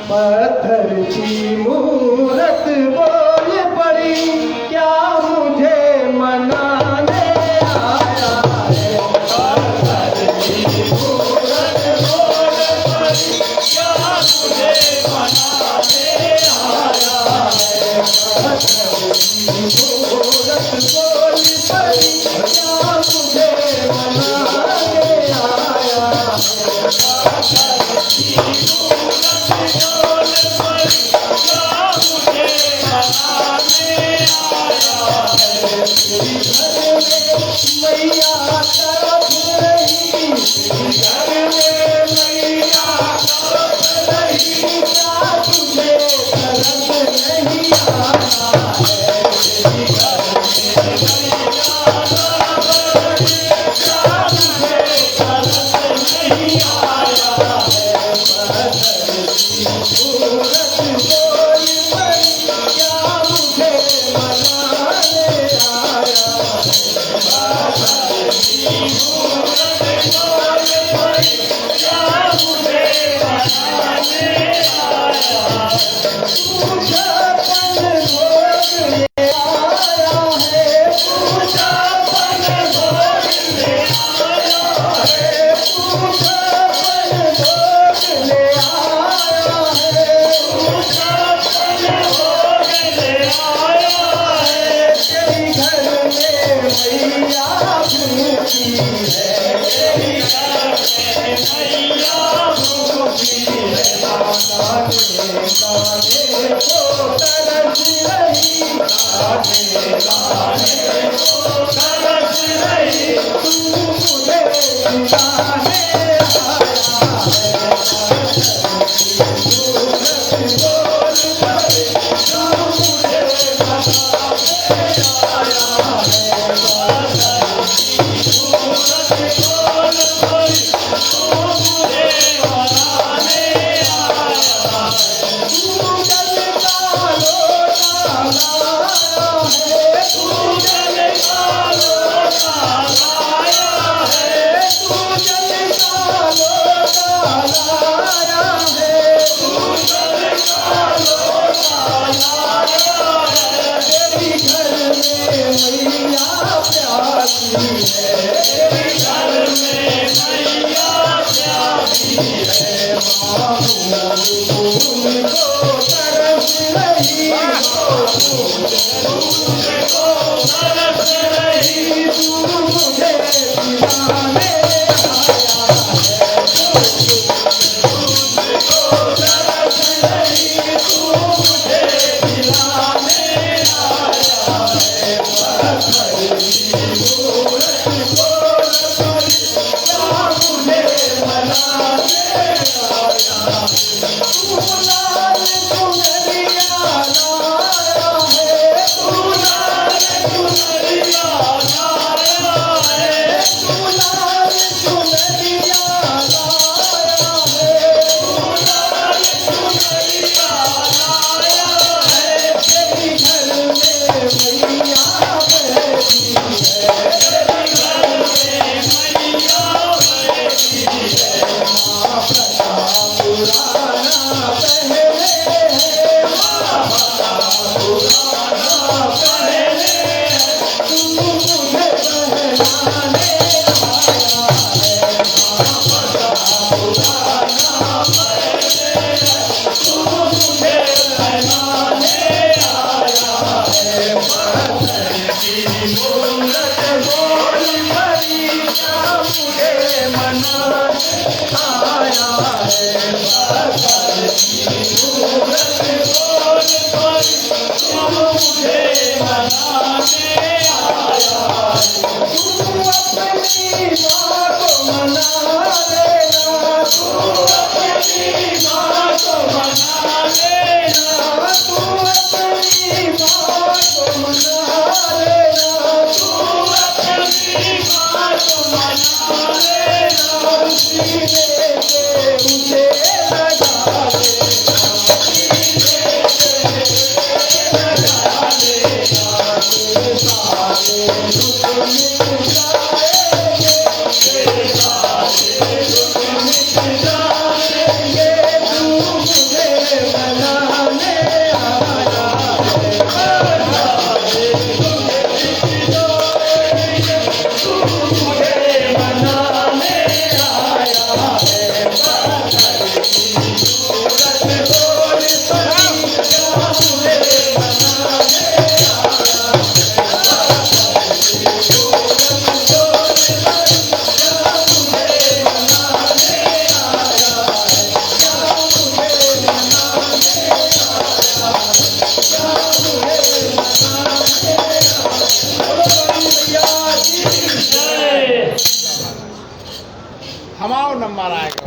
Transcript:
पत्थर की मूरत बोल पड़ी, क्या मुझे मनाने आया है। पत्थर की मूरत बोल पड़ी, क्या मुझे मनाने आया है। पत्थर की मूरत बोल पड़ी, क्या मुझे मनाने आया है। पत्थर की मैया तरफ रही, घर में मैया तरफ रही, क्या तुझे तरफ नहीं आया है। घर में मैया तरफ रही, क्या तुझे तरफ नहीं आया है। पत्थर की मूरत बोल पड़ी, क्या मुझे मनाने आया है। पत्थर की मूरत बोल पड़ी, क्या मुझे मनाने आया है। पूजा पन भोग ले आया है, पूजा पन भोग ले आया है, पूजा पन भोग ले आया है, पूजा पन भोग ले आया है। तेरी घर में मैया भूखी है, तेरी घर में मैया भूखी है। गाने गाने को तरस रही, गाने गाने को तरस रही, तू मुझे दिलाने आया है। पत्थर की मूरत बोल पड़ी, तू मुझे मनाने आया है। पत्थर की मूरत बोल पड़ी, तू मुझे मनाने आया है। तू जल का लोटा लाया है, तू जल का लोटा लाया है, तू जल का लोटा लाया है, तू जल का लोटा लाया है। तेरी घर में मैया प्यासी है, तेरी घर में मैया प्यासी है। फूल को तरस रही, फूल को तरस रही, तू मुझे दिलाने आया है। फूल को तरस रही, तू मुझे दिलाने आया है। पत्थर की मूरत बोल पड़ी, क्या मुझे मनाने आया है। तू लाल चुनरिया लाया है, तू लाल चुनरिया लाया है, तू लाल चुनरिया लाया है, तू लाल चुनरिया लाया है। तेरी घर में मैया बैठी है, तेरी घर में मैया बैठी है। माँ प्रथा पुराना पहले है, माँ प्रथा पुराना पहले है, तू मुझे पहनाने आया है। माँ प्रथा पुराना पहले है, तू मुझे पहनाने आया है। पत्थर की मूरत बोल पड़ी, क्या मुझे मनाने आया है। पत्थर की मूरत बोल पड़ी, क्या मुझे मनाने आया है। तू अपनी माँ को मना लेना, तू अपनी माँ को मना लेना, तू अपनी माँ को मना लेना, तू अपनी माँ को मना लेना। सीने पे मुझे लगा लेना, सीने पे लगा लेना, तेरे साथ नंबर आएगा।